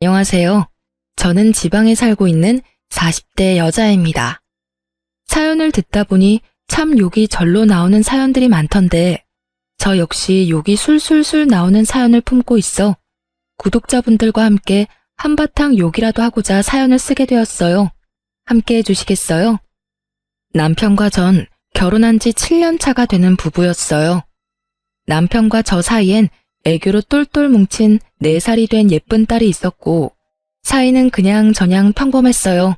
안녕하세요. 저는 지방에 살고 있는 40대 여자입니다. 사연을 듣다 보니 참 욕이 절로 나오는 사연들이 많던데 저 역시 욕이 술술술 나오는 사연을 품고 있어 구독자분들과 함께 한바탕 욕이라도 하고자 사연을 쓰게 되었어요. 함께 해주시겠어요? 남편과 전 결혼한 지 7년 차가 되는 부부였어요. 남편과 저 사이엔 애교로 똘똘 뭉친 4살이 된 예쁜 딸이 있었고 사이는 그냥저냥 평범했어요.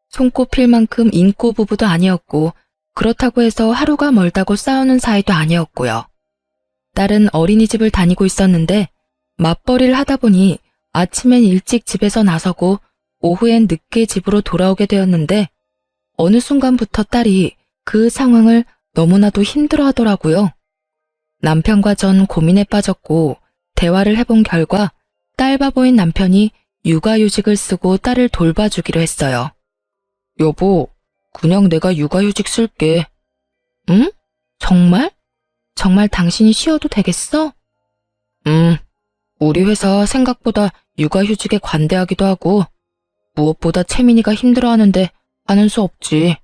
손꼽힐 만큼 인고 부부도 아니었고 그렇다고 해서 하루가 멀다고 싸우는 사이도 아니었고요. 딸은 어린이집을 다니고 있었는데 맞벌이를 하다 보니 아침엔 일찍 집에서 나서고 오후엔 늦게 집으로 돌아오게 되었는데 어느 순간부터 딸이 그 상황을 너무나도 힘들어하더라고요. 남편과 전 고민에 빠졌고 대화를 해본 결과 딸 바보인 남편이 육아휴직을 쓰고 딸을 돌봐주기로 했어요. 여보, 그냥 내가 육아휴직 쓸게. 응? 정말? 정말 당신이 쉬어도 되겠어? 우리 회사 생각보다 육아휴직에 관대하기도 하고 무엇보다 채민이가 힘들어하는데 하는 수 없지.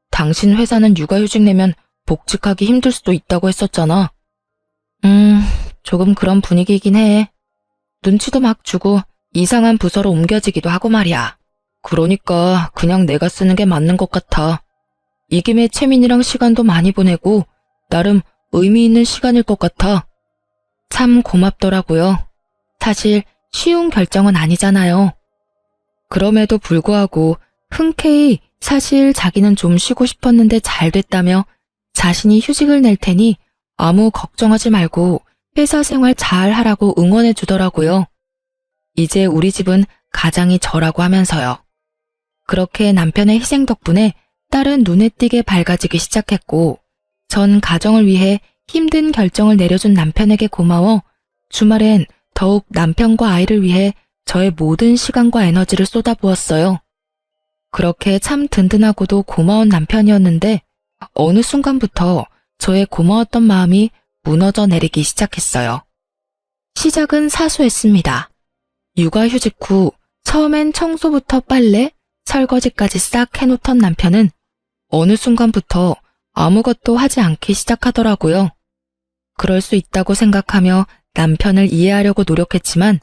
당신 회사는 육아휴직 내면 복직하기 힘들 수도 있다고 했었잖아. 조금 그런 분위기이긴 해. 눈치도 막 주고 이상한 부서로 옮겨지기도 하고 말이야. 그러니까 그냥 내가 쓰는 게 맞는 것 같아. 이 김에 채민이랑 시간도 많이 보내고 나름 의미 있는 시간일 것 같아. 참 고맙더라고요. 사실 쉬운 결정은 아니잖아요. 그럼에도 불구하고 흔쾌히 사실 자기는 좀 쉬고 싶었는데 잘 됐다며 자신이 휴직을 낼 테니 아무 걱정하지 말고 회사 생활 잘 하라고 응원해 주더라고요. 이제 우리 집은 가장이 저라고 하면서요. 그렇게 남편의 희생 덕분에 딸은 눈에 띄게 밝아지기 시작했고 전 가정을 위해 힘든 결정을 내려준 남편에게 고마워 주말엔 더욱 남편과 아이를 위해 저의 모든 시간과 에너지를 쏟아부었어요. 그렇게 참 든든하고도 고마운 남편이었는데 어느 순간부터 저의 고마웠던 마음이 무너져 내리기 시작했어요. 시작은 사소했습니다. 육아휴직 후 처음엔 청소부터 빨래, 설거지까지 싹 해놓던 남편은 어느 순간부터 아무것도 하지 않기 시작하더라고요. 그럴 수 있다고 생각하며 남편을 이해하려고 노력했지만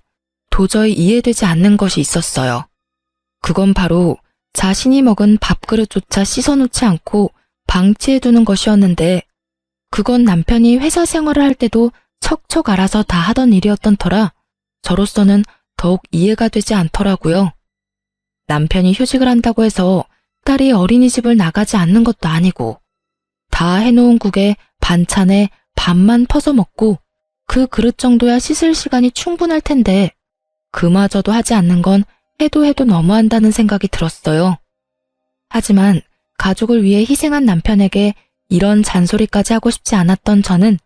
도저히 이해되지 않는 것이 있었어요. 그건 바로 자신이 먹은 밥그릇조차 씻어놓지 않고 방치해두는 것이었는데 그건 남편이 회사 생활을 할 때도 척척 알아서 다 하던 일이었던 터라 저로서는 더욱 이해가 되지 않더라고요. 남편이 휴직을 한다고 해서 딸이 어린이집을 나가지 않는 것도 아니고 다 해놓은 국에 반찬에 밥만 퍼서 먹고 그 그릇 정도야 씻을 시간이 충분할 텐데 그마저도 하지 않는 건 해도 너무한다는 생각이 들었어요. 하지만 가족을 위해 희생한 남편에게 이런 잔소리까지 하고 싶지 않았던 저는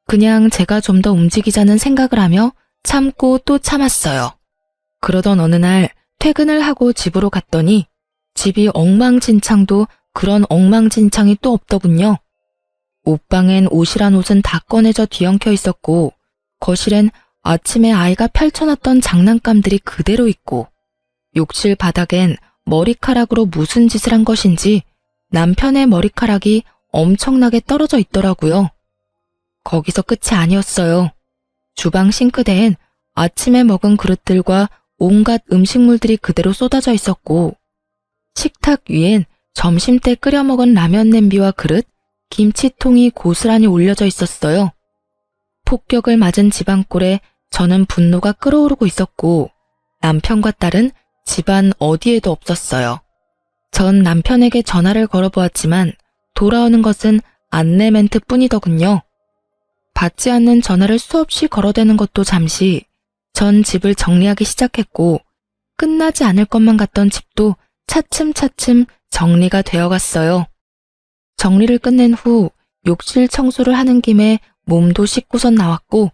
그냥 제가 좀 더 움직이자는 생각을 하며 참고 또 참았어요. 그러던 어느 날 퇴근을 하고 집으로 갔더니 집이 엉망진창도 그런 엉망진창이 또 없더군요. 옷방엔 옷이란 옷은 다 꺼내져 뒤엉켜 있었고 거실엔 아침에 아이가 펼쳐놨던 장난감들이 그대로 있고 욕실 바닥엔 머리카락으로 무슨 짓을 한 것인지 남편의 머리카락이 엄청나게 떨어져 있더라고요. 거기서 끝이 아니었어요. 주방 싱크대엔 아침에 먹은 그릇들과 온갖 음식물들이 그대로 쏟아져 있었고 식탁 위엔 점심때 끓여 먹은 라면 냄비와 그릇, 김치통이 고스란히 올려져 있었어요. 폭격을 맞은 집안꼴에 저는 분노가 끓어오르고 있었고 남편과 딸은 집안 어디에도 없었어요. 전 남편에게 전화를 걸어보았지만 돌아오는 것은 안내 멘트 뿐이더군요. 받지 않는 전화를 수없이 걸어대는 것도 잠시 전 집을 정리하기 시작했고 끝나지 않을 것만 같던 집도 차츰차츰 정리가 되어갔어요. 정리를 끝낸 후 욕실 청소를 하는 김에 몸도 씻고선 나왔고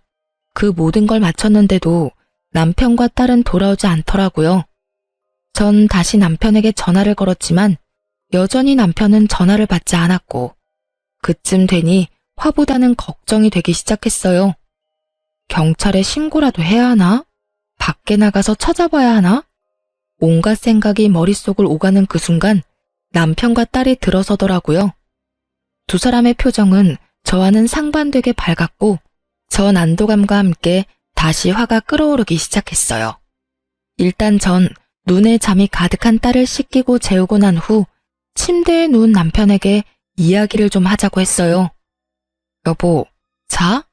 그 모든 걸 마쳤는데도 남편과 딸은 돌아오지 않더라고요. 전 다시 남편에게 전화를 걸었지만 여전히 남편은 전화를 받지 않았고 그쯤 되니 화보다는 걱정이 되기 시작했어요. 경찰에 신고라도 해야 하나? 밖에 나가서 찾아봐야 하나? 온갖 생각이 머릿속을 오가는 그 순간 남편과 딸이 들어서더라고요. 두 사람의 표정은 저와는 상반되게 밝았고 전 안도감과 함께 다시 화가 끓어오르기 시작했어요. 일단 전 눈에 잠이 가득한 딸을 씻기고 재우고 난 후 침대에 누운 남편에게 이야기를 좀 하자고 했어요. 여보, 자?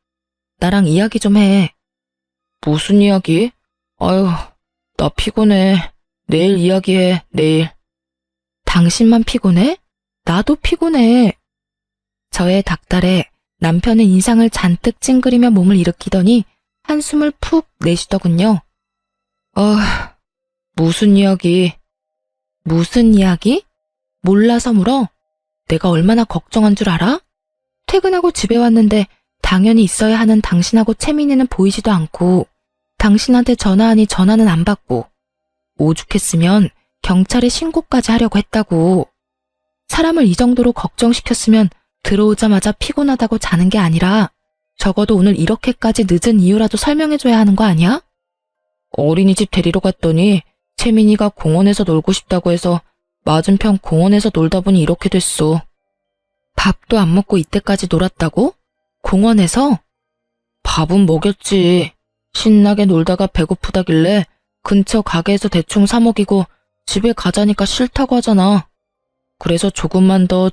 나랑 이야기 좀 해. 무슨 이야기? 아유, 나 피곤해. 내일 이야기해, 내일. 당신만 피곤해? 나도 피곤해. 저의 닭달에 남편은 인상을 잔뜩 찡그리며 몸을 일으키더니 한숨을 푹 내쉬더군요. 무슨 이야기? 무슨 이야기? 몰라서 물어? 내가 얼마나 걱정한 줄 알아? 퇴근하고 집에 왔는데 당연히 있어야 하는 당신하고 채민이는 보이지도 않고 당신한테 전화하니 전화는 안 받고 오죽했으면 경찰에 신고까지 하려고 했다고. 사람을 이 정도로 걱정시켰으면 들어오자마자 피곤하다고 자는 게 아니라 적어도 오늘 이렇게까지 늦은 이유라도 설명해줘야 하는 거 아니야? 어린이집 데리러 갔더니 채민이가 공원에서 놀고 싶다고 해서 맞은편 공원에서 놀다 보니 이렇게 됐어. 밥도 안 먹고 이때까지 놀았다고? 공원에서? 밥은 먹였지. 신나게 놀다가 배고프다길래 근처 가게에서 대충 사 먹이고 집에 가자니까 싫다고 하잖아. 그래서 조금만 더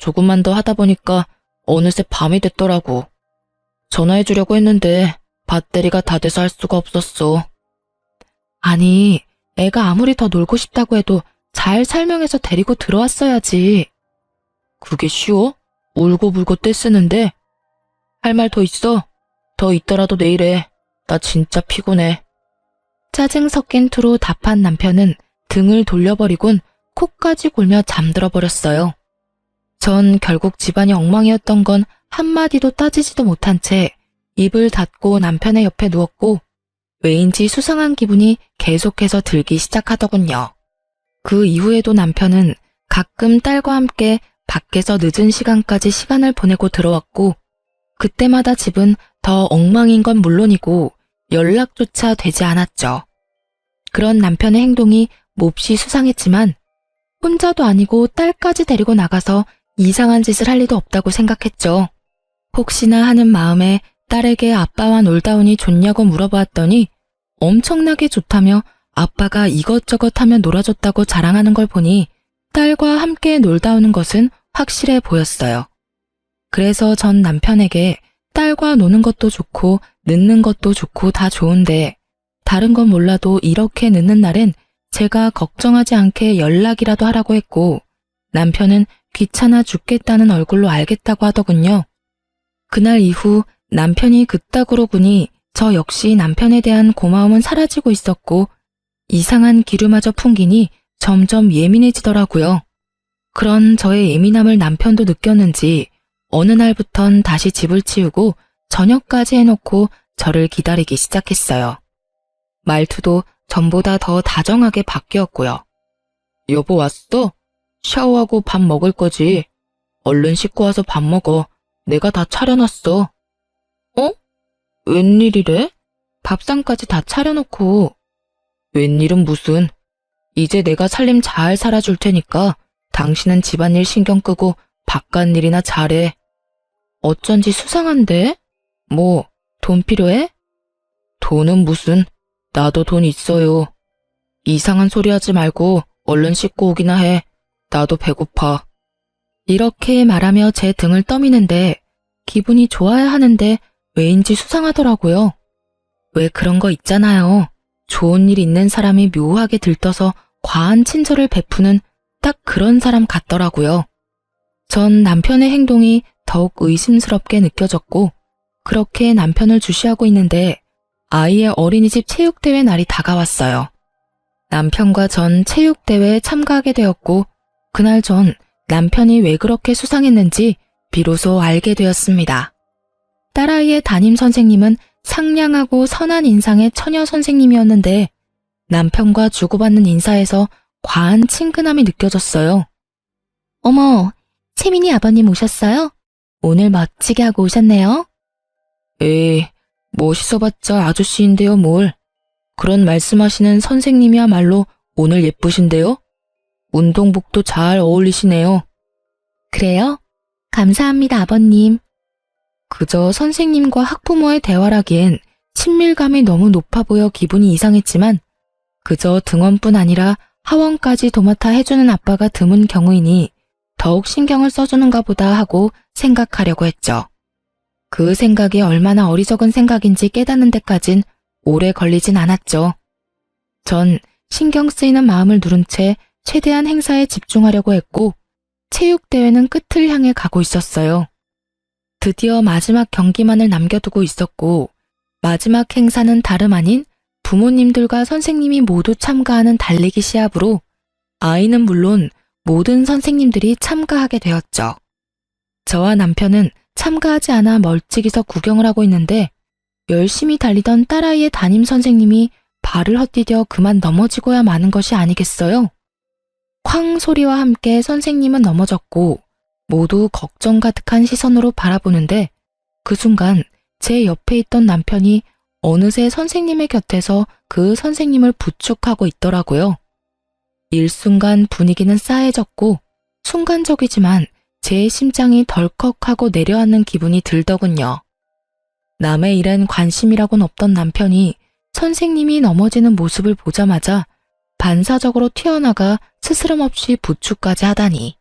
하다 보니까 어느새 밤이 됐더라고. 전화해주려고 했는데 배터리가 다 돼서 할 수가 없었어. 아니, 애가 아무리 더 놀고 싶다고 해도 잘 설명해서 데리고 들어왔어야지. 그게 쉬워? 울고불고 떼쓰는데? 할 말 더 있어? 더 있더라도 내일 해. 나 진짜 피곤해. 짜증 섞인 투로 답한 남편은 등을 돌려버리곤 코까지 골며 잠들어 버렸어요. 전 결국 집안이 엉망이었던 건 한마디도 따지지도 못한 채 입을 닫고 남편의 옆에 누웠고 왜인지 수상한 기분이 계속해서 들기 시작하더군요. 그 이후에도 남편은 가끔 딸과 함께 밖에서 늦은 시간까지 시간을 보내고 들어왔고 그때마다 집은 더 엉망인 건 물론이고 연락조차 되지 않았죠. 그런 남편의 행동이 몹시 수상했지만 혼자도 아니고 딸까지 데리고 나가서 이상한 짓을 할 리도 없다고 생각했죠. 혹시나 하는 마음에 딸에게 아빠와 놀다 오니 좋냐고 물어보았더니 엄청나게 좋다며 아빠가 이것저것 하며 놀아줬다고 자랑하는 걸 보니 딸과 함께 놀다 오는 것은 확실해 보였어요. 그래서 전 남편에게 딸과 노는 것도 좋고 늦는 것도 좋고 다 좋은데 다른 건 몰라도 이렇게 늦는 날엔 제가 걱정하지 않게 연락이라도 하라고 했고 남편은 귀찮아 죽겠다는 얼굴로 알겠다고 하더군요. 그날 이후 남편이 그따구로 구니 저 역시 남편에 대한 고마움은 사라지고 있었고 이상한 기류마저 풍기니 점점 예민해지더라고요. 그런 저의 예민함을 남편도 느꼈는지 어느 날부턴 다시 집을 치우고 저녁까지 해놓고 저를 기다리기 시작했어요. 말투도 전보다 더 다정하게 바뀌었고요. 여보 왔어? 샤워하고 밥 먹을 거지. 얼른 씻고 와서 밥 먹어. 내가 다 차려놨어. 어? 웬일이래? 밥상까지 다 차려놓고. 웬일은 무슨. 이제 내가 살림 잘 살아줄 테니까 당신은 집안일 신경 끄고 바깥일이나 잘해. 어쩐지 수상한데? 뭐, 돈 필요해? 돈은 무슨. 나도 돈 있어요. 이상한 소리 하지 말고 얼른 씻고 오기나 해. 나도 배고파. 이렇게 말하며 제 등을 떠미는데 기분이 좋아야 하는데 왜인지 수상하더라고요. 왜 그런 거 있잖아요. 좋은 일 있는 사람이 묘하게 들떠서 과한 친절을 베푸는 딱 그런 사람 같더라고요. 전 남편의 행동이 더욱 의심스럽게 느껴졌고 그렇게 남편을 주시하고 있는데 아이의 어린이집 체육대회 날이 다가왔어요. 남편과 전 체육대회에 참가하게 되었고 그날 전 남편이 왜 그렇게 수상했는지 비로소 알게 되었습니다. 딸아이의 담임 선생님은 상냥하고 선한 인상의 처녀 선생님이었는데 남편과 주고받는 인사에서 과한 친근함이 느껴졌어요. 어머, 채민이 아버님 오셨어요? 오늘 멋지게 하고 오셨네요. 에이, 멋있어봤자 아저씨인데요 뭘. 그런 말씀하시는 선생님이야말로 오늘 예쁘신데요? 운동복도 잘 어울리시네요. 그래요? 감사합니다, 아버님. 그저 선생님과 학부모의 대화라기엔 친밀감이 너무 높아 보여 기분이 이상했지만 그저 등원뿐 아니라 하원까지 도맡아 해주는 아빠가 드문 경우이니 더욱 신경을 써주는가 보다 하고 생각하려고 했죠. 그 생각이 얼마나 어리석은 생각인지 깨닫는 데까진 오래 걸리진 않았죠. 전 신경 쓰이는 마음을 누른 채 최대한 행사에 집중하려고 했고 체육대회는 끝을 향해 가고 있었어요. 드디어 마지막 경기만을 남겨두고 있었고 마지막 행사는 다름 아닌 부모님들과 선생님이 모두 참가하는 달리기 시합으로 아이는 물론 모든 선생님들이 참가하게 되었죠. 저와 남편은 참가하지 않아 멀찍이서 구경을 하고 있는데 열심히 달리던 딸아이의 담임 선생님이 발을 헛디뎌 그만 넘어지고야 마는 것이 아니겠어요? 쾅 소리와 함께 선생님은 넘어졌고 모두 걱정 가득한 시선으로 바라보는데 그 순간 제 옆에 있던 남편이 어느새 선생님의 곁에서 그 선생님을 부축하고 있더라고요. 일순간 분위기는 싸해졌고 순간적이지만 제 심장이 덜컥하고 내려앉는 기분이 들더군요. 남의 일엔 관심이라곤 없던 남편이 선생님이 넘어지는 모습을 보자마자 반사적으로 튀어나가 스스럼 없이 부축까지 하다니.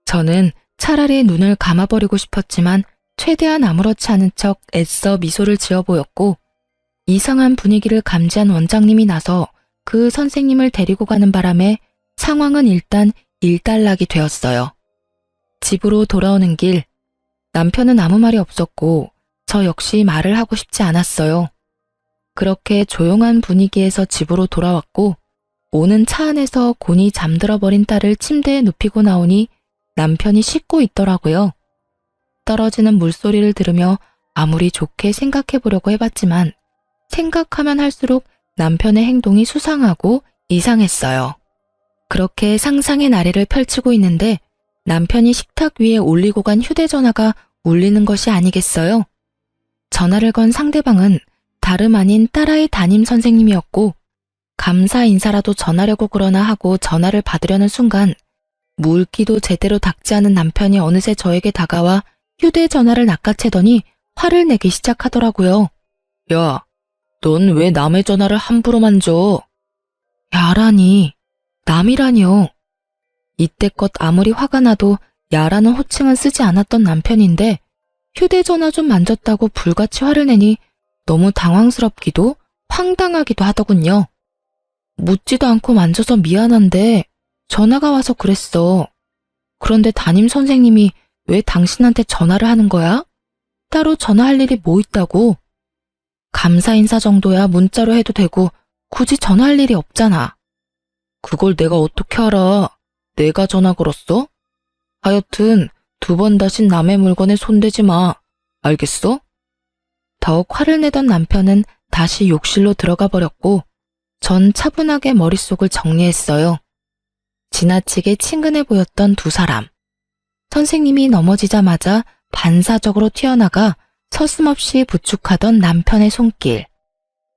저는 차라리 눈을 감아버리고 싶었지만 최대한 아무렇지 않은 척 애써 미소를 지어 보였고 이상한 분위기를 감지한 원장님이 나서 그 선생님을 데리고 가는 바람에 상황은 일단 일단락이 되었어요. 집으로 돌아오는 길, 남편은 아무 말이 없었고 저 역시 말을 하고 싶지 않았어요. 그렇게 조용한 분위기에서 집으로 돌아왔고 오는 차 안에서 곤히 잠들어 버린 딸을 침대에 눕히고 나오니 남편이 씻고 있더라고요. 떨어지는 물소리를 들으며 아무리 좋게 생각해 보려고 해봤지만 생각하면 할수록 남편의 행동이 수상하고 이상했어요. 그렇게 상상의 나래를 펼치고 있는데 남편이 식탁 위에 올리고 간 휴대전화가 울리는 것이 아니겠어요? 전화를 건 상대방은 다름 아닌 딸아이 담임 선생님이었고 감사 인사라도 전하려고 그러나 하고 전화를 받으려는 순간 물기도 제대로 닦지 않은 남편이 어느새 저에게 다가와 휴대전화를 낚아채더니 화를 내기 시작하더라고요. 야, 넌 왜 남의 전화를 함부로 만져? 야라니, 남이라니요. 이때껏 아무리 화가 나도 야라는 호칭은 쓰지 않았던 남편인데 휴대전화 좀 만졌다고 불같이 화를 내니 너무 당황스럽기도 황당하기도 하더군요. 묻지도 않고 만져서 미안한데 전화가 와서 그랬어. 그런데 담임 선생님이 왜 당신한테 전화를 하는 거야? 따로 전화할 일이 뭐 있다고? 감사 인사 정도야 문자로 해도 되고 굳이 전화할 일이 없잖아. 그걸 내가 어떻게 알아? 내가 전화 걸었어? 하여튼 2번 다신 남의 물건에 손대지 마. 알겠어? 더욱 화를 내던 남편은 다시 욕실로 들어가 버렸고 전 차분하게 머릿속을 정리했어요. 지나치게 친근해 보였던 두 사람. 선생님이 넘어지자마자 반사적으로 튀어나가 서슴없이 부축하던 남편의 손길.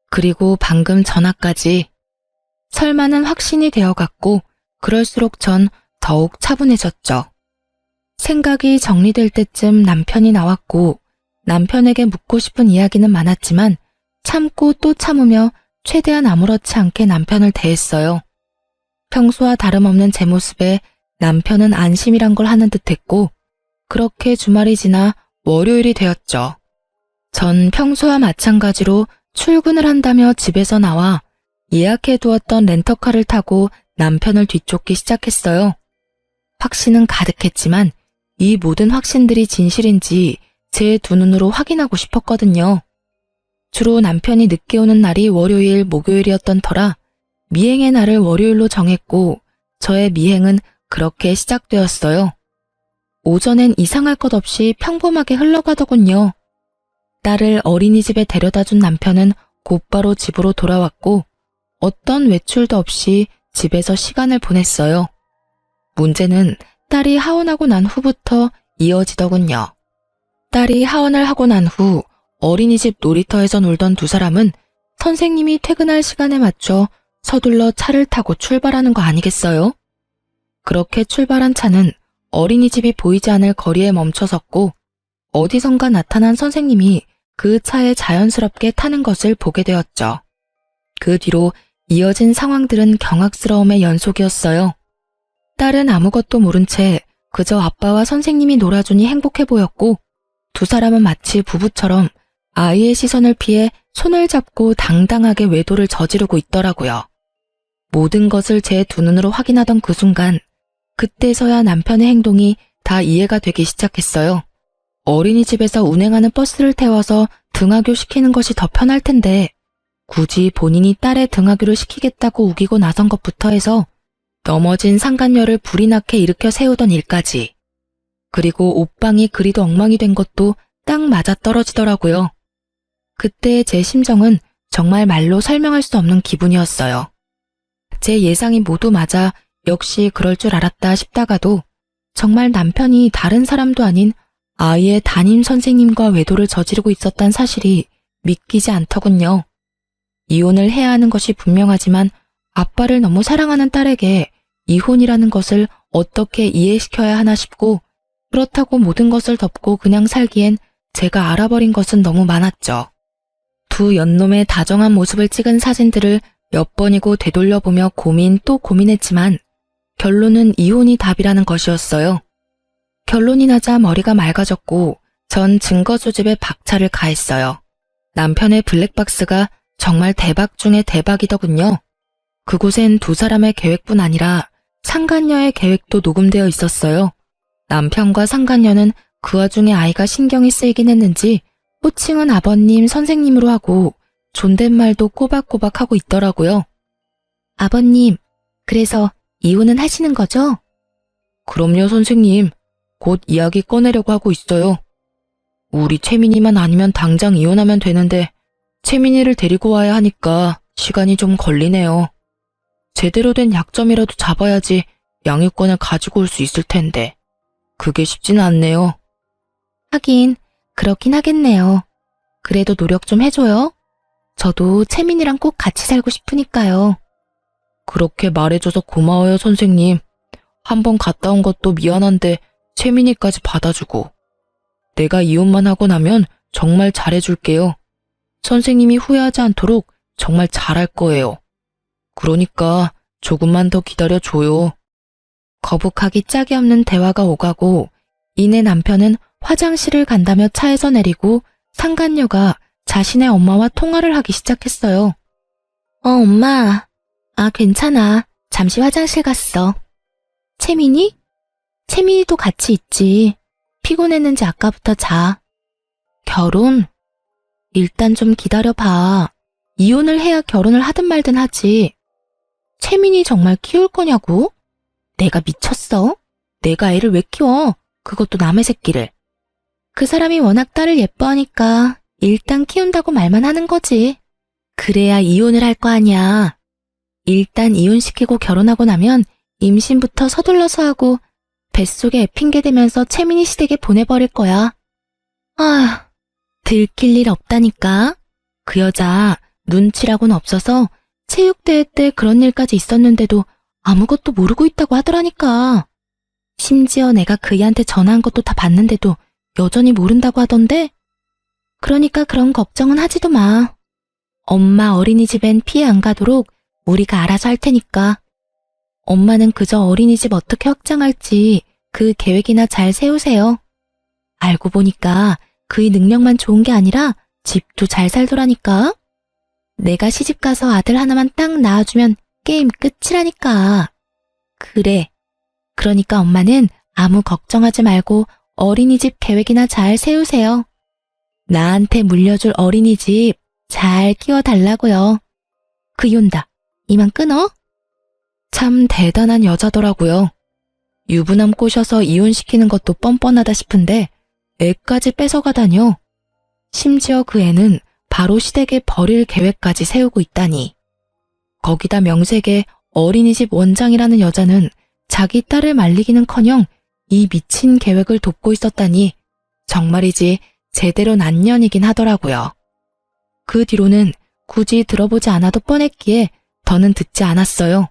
그리고 방금 전화까지. 설마는 확신이 되어갔고 그럴수록 전 더욱 차분해졌죠. 생각이 정리될 때쯤 남편이 나왔고 남편에게 묻고 싶은 이야기는 많았지만 참고 또 참으며 최대한 아무렇지 않게 남편을 대했어요. 평소와 다름없는 제 모습에 남편은 안심이란 걸 하는 듯했고 그렇게 주말이 지나 월요일이 되었죠. 전 평소와 마찬가지로 출근을 한다며 집에서 나와 예약해두었던 렌터카를 타고 남편을 뒤쫓기 시작했어요. 확신은 가득했지만 이 모든 확신들이 진실인지 제 두 눈으로 확인하고 싶었거든요. 주로 남편이 늦게 오는 날이 월요일, 목요일이었던 터라 미행의 날을 월요일로 정했고 저의 미행은 그렇게 시작되었어요. 오전엔 이상할 것 없이 평범하게 흘러가더군요. 딸을 어린이집에 데려다준 남편은 곧바로 집으로 돌아왔고 어떤 외출도 없이 집에서 시간을 보냈어요. 문제는 딸이 하원하고 난 후부터 이어지더군요. 딸이 하원을 하고 난 후 어린이집 놀이터에서 놀던 두 사람은 선생님이 퇴근할 시간에 맞춰 서둘러 차를 타고 출발하는 거 아니겠어요? 그렇게 출발한 차는 어린이집이 보이지 않을 거리에 멈춰섰고 어디선가 나타난 선생님이 그 차에 자연스럽게 타는 것을 보게 되었죠. 그 뒤로 이어진 상황들은 경악스러움의 연속이었어요. 딸은 아무것도 모른 채 그저 아빠와 선생님이 놀아주니 행복해 보였고 두 사람은 마치 부부처럼 아이의 시선을 피해 손을 잡고 당당하게 외도를 저지르고 있더라고요. 모든 것을 제 두 눈으로 확인하던 그 순간 그때서야 남편의 행동이 다 이해가 되기 시작했어요. 어린이집에서 운행하는 버스를 태워서 등하교 시키는 것이 더 편할 텐데 굳이 본인이 딸의 등하교를 시키겠다고 우기고 나선 것부터 해서 넘어진 상간녀를 불이 나게 일으켜 세우던 일까지 그리고 옷방이 그리도 엉망이 된 것도 딱 맞아떨어지더라고요. 그때의 제 심정은 정말 말로 설명할 수 없는 기분이었어요. 제 예상이 모두 맞아 역시 그럴 줄 알았다 싶다가도 정말 남편이 다른 사람도 아닌 아이의 담임 선생님과 외도를 저지르고 있었단 사실이 믿기지 않더군요. 이혼을 해야 하는 것이 분명하지만 아빠를 너무 사랑하는 딸에게 이혼이라는 것을 어떻게 이해시켜야 하나 싶고 그렇다고 모든 것을 덮고 그냥 살기엔 제가 알아버린 것은 너무 많았죠. 두 연놈의 다정한 모습을 찍은 사진들을 몇 번이고 되돌려보며 고민 또 고민했지만 결론은 이혼이 답이라는 것이었어요. 결론이 나자 머리가 맑아졌고 전 증거 수집에 박차를 가했어요. 남편의 블랙박스가 정말 대박 중에 대박이더군요. 그곳엔 두 사람의 계획뿐 아니라 상간녀의 계획도 녹음되어 있었어요. 남편과 상간녀는 그 와중에 아이가 신경이 쓰이긴 했는지 호칭은 아버님, 선생님으로 하고 존댓말도 꼬박꼬박 하고 있더라고요. 아버님, 그래서 이혼은 하시는 거죠? 그럼요, 선생님. 곧 이야기 꺼내려고 하고 있어요. 우리 채민이만 아니면 당장 이혼하면 되는데 채민이를 데리고 와야 하니까 시간이 좀 걸리네요. 제대로 된 약점이라도 잡아야지 양육권을 가지고 올 수 있을 텐데 그게 쉽지는 않네요. 하긴 그렇긴 하겠네요. 그래도 노력 좀 해줘요. 저도 채민이랑 꼭 같이 살고 싶으니까요. 그렇게 말해줘서 고마워요, 선생님. 한번 갔다 온 것도 미안한데 채민이까지 받아주고. 내가 이혼만 하고 나면 정말 잘해줄게요. 선생님이 후회하지 않도록 정말 잘할 거예요. 그러니까 조금만 더 기다려줘요. 거북하기 짝이 없는 대화가 오가고 이내 남편은 화장실을 간다며 차에서 내리고 상간녀가 자신의 엄마와 통화를 하기 시작했어요. 엄마. 괜찮아. 잠시 화장실 갔어. 채민이? 채민이도 같이 있지. 피곤했는지 아까부터 자. 결혼? 일단 좀 기다려봐. 이혼을 해야 결혼을 하든 말든 하지. 채민이 정말 키울 거냐고? 내가 미쳤어? 내가 애를 왜 키워? 그것도 남의 새끼를. 그 사람이 워낙 딸을 예뻐하니까 일단 키운다고 말만 하는 거지. 그래야 이혼을 할 거 아니야. 일단 이혼시키고 결혼하고 나면 임신부터 서둘러서 하고 뱃속에 애 핑계대면서 채민이 시댁에 보내버릴 거야. 들킬 일 없다니까. 그 여자 눈치라고는 없어서 체육대회 때 그런 일까지 있었는데도 아무것도 모르고 있다고 하더라니까. 심지어 내가 그이한테 전화한 것도 다 봤는데도 여전히 모른다고 하던데? 그러니까 그런 걱정은 하지도 마. 엄마 어린이집엔 피해 안 가도록 우리가 알아서 할 테니까. 엄마는 그저 어린이집 어떻게 확장할지 그 계획이나 잘 세우세요. 알고 보니까 그의 능력만 좋은 게 아니라 집도 잘 살더라니까. 내가 시집가서 아들 하나만 딱 낳아주면 게임 끝이라니까. 그래. 그러니까 엄마는 아무 걱정하지 말고 어린이집 계획이나 잘 세우세요. 나한테 물려줄 어린이집 잘 키워달라고요. 그이 온다. 이만 끊어? 참 대단한 여자더라고요. 유부남 꼬셔서 이혼시키는 것도 뻔뻔하다 싶은데 애까지 뺏어가다뇨. 심지어 그 애는 바로 시댁에 버릴 계획까지 세우고 있다니. 거기다 명색에 어린이집 원장이라는 여자는 자기 딸을 말리기는커녕 이 미친 계획을 돕고 있었다니 정말이지 제대로 난년이긴 하더라고요. 그 뒤로는 굳이 들어보지 않아도 뻔했기에 더는 듣지 않았어요.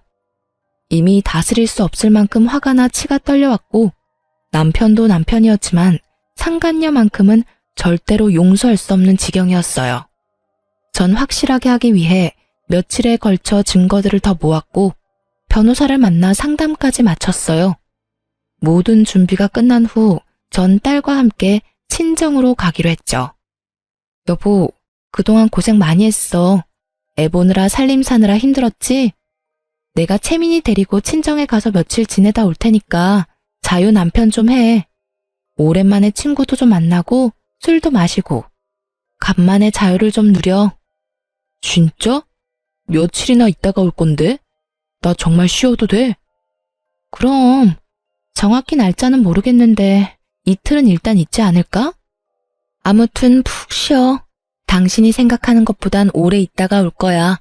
이미 다스릴 수 없을 만큼 화가 나 치가 떨려왔고 남편도 남편이었지만 상간녀만큼은 절대로 용서할 수 없는 지경이었어요. 전 확실하게 하기 위해 며칠에 걸쳐 증거들을 더 모았고 변호사를 만나 상담까지 마쳤어요. 모든 준비가 끝난 후 전 딸과 함께 친정으로 가기로 했죠. 여보, 그동안 고생 많이 했어. 애 보느라 살림 사느라 힘들었지? 내가 채민이 데리고 친정에 가서 며칠 지내다 올 테니까 자유 남편 좀 해. 오랜만에 친구도 좀 만나고 술도 마시고 간만에 자유를 좀 누려. 진짜? 며칠이나 있다가 올 건데? 나 정말 쉬어도 돼? 그럼 정확히 날짜는 모르겠는데 이틀은 일단 있지 않을까? 아무튼 푹 쉬어. 당신이 생각하는 것보단 오래 있다가 올 거야.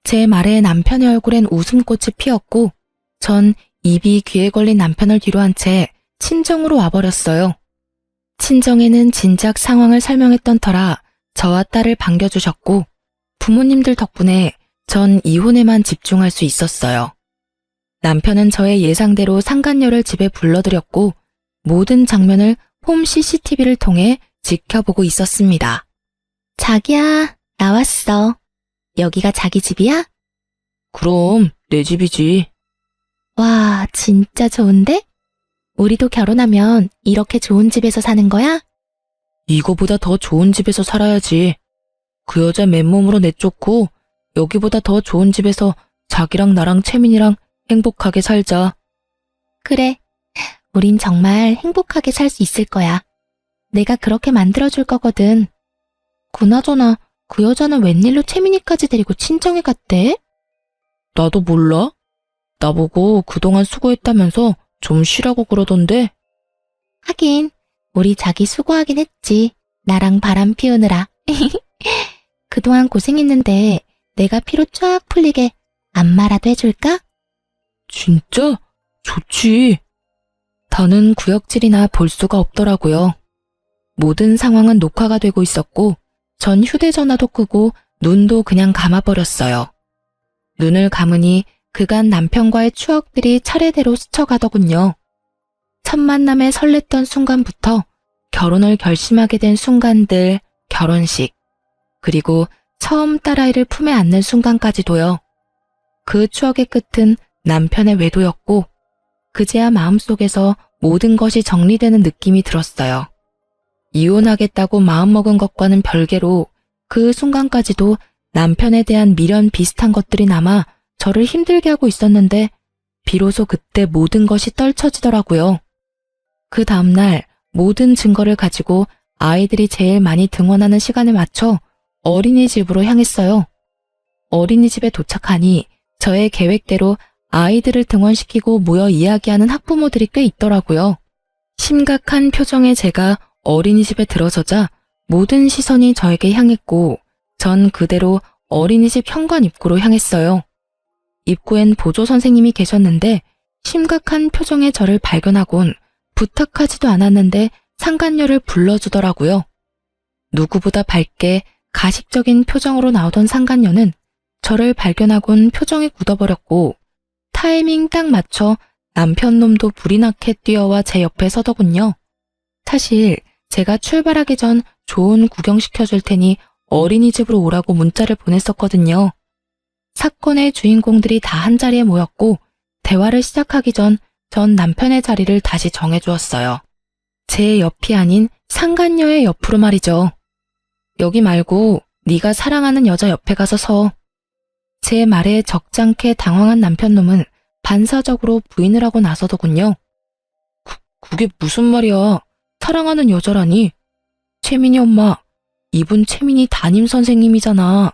제 말에 남편의 얼굴엔 웃음꽃이 피었고 전 입이 귀에 걸린 남편을 뒤로한 채 친정으로 와버렸어요. 친정에는 진작 상황을 설명했던 터라 저와 딸을 반겨주셨고 부모님들 덕분에 전 이혼에만 집중할 수 있었어요. 남편은 저의 예상대로 상간녀를 집에 불러들였고 모든 장면을 홈 CCTV를 통해 지켜보고 있었습니다. 자기야, 나왔어. 여기가 자기 집이야? 그럼 내 집이지. 와, 진짜 좋은데? 우리도 결혼하면 이렇게 좋은 집에서 사는 거야? 이거보다 더 좋은 집에서 살아야지. 그 여자 맨몸으로 내쫓고 여기보다 더 좋은 집에서 자기랑 나랑 채민이랑 행복하게 살자. 그래. 우린 정말 행복하게 살 수 있을 거야. 내가 그렇게 만들어줄 거거든. 그나저나 그 여자는 웬일로 채민이까지 데리고 친정에 갔대? 나도 몰라. 나보고 그동안 수고했다면서 좀 쉬라고 그러던데. 하긴 우리 자기 수고하긴 했지. 나랑 바람 피우느라. 그동안 고생했는데 내가 피로 쫙 풀리게 안마라도 해줄까? 진짜? 좋지. 더는 구역질이나 볼 수가 없더라고요. 모든 상황은 녹화가 되고 있었고 전 휴대전화도 끄고 눈도 그냥 감아버렸어요. 눈을 감으니 그간 남편과의 추억들이 차례대로 스쳐가더군요. 첫 만남에 설렜던 순간부터 결혼을 결심하게 된 순간들, 결혼식, 그리고 처음 딸아이를 품에 안는 순간까지도요. 그 추억의 끝은 남편의 외도였고 그제야 마음속에서 모든 것이 정리되는 느낌이 들었어요. 이혼하겠다고 마음먹은 것과는 별개로 그 순간까지도 남편에 대한 미련 비슷한 것들이 남아 저를 힘들게 하고 있었는데 비로소 그때 모든 것이 떨쳐지더라고요. 그 다음날 모든 증거를 가지고 아이들이 제일 많이 등원하는 시간에 맞춰 어린이집으로 향했어요. 어린이집에 도착하니 저의 계획대로 아이들을 등원시키고 모여 이야기하는 학부모들이 꽤 있더라고요. 심각한 표정의 제가 어린이집에 들어서자 모든 시선이 저에게 향했고 전 그대로 어린이집 현관 입구로 향했어요. 입구엔 보조 선생님이 계셨는데 심각한 표정의 저를 발견하곤 부탁하지도 않았는데 상간녀를 불러주더라고요. 누구보다 밝게 가식적인 표정으로 나오던 상간녀는 저를 발견하곤 표정이 굳어버렸고 타이밍 딱 맞춰 남편 놈도 불이 나게 뛰어와 제 옆에 서더군요. 사실 제가 출발하기 전 좋은 구경시켜줄 테니 어린이집으로 오라고 문자를 보냈었거든요. 사건의 주인공들이 다 한자리에 모였고 대화를 시작하기 전 남편의 자리를 다시 정해주었어요. 제 옆이 아닌 상간녀의 옆으로 말이죠. 여기 말고 네가 사랑하는 여자 옆에 가서 서. 제 말에 적잖게 당황한 남편놈은 반사적으로 부인을 하고 나서더군요. 그게 무슨 말이야. 사랑하는 여자라니. 채민이 엄마, 이분 채민이 담임 선생님이잖아.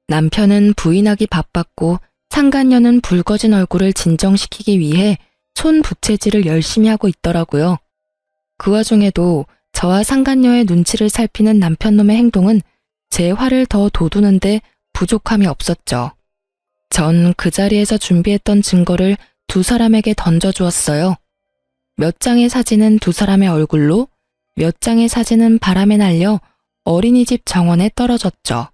남편은 부인하기 바빴고 상간녀는 붉어진 얼굴을 진정시키기 위해 손부채질을 열심히 하고 있더라고요. 그 와중에도 저와 상간녀의 눈치를 살피는 남편놈의 행동은 제 화를 더 돋우는데 부족함이 없었죠. 전 그 자리에서 준비했던 증거를 두 사람에게 던져주었어요. 몇 장의 사진은 두 사람의 얼굴로, 몇 장의 사진은 바람에 날려 어린이집 정원에 떨어졌죠.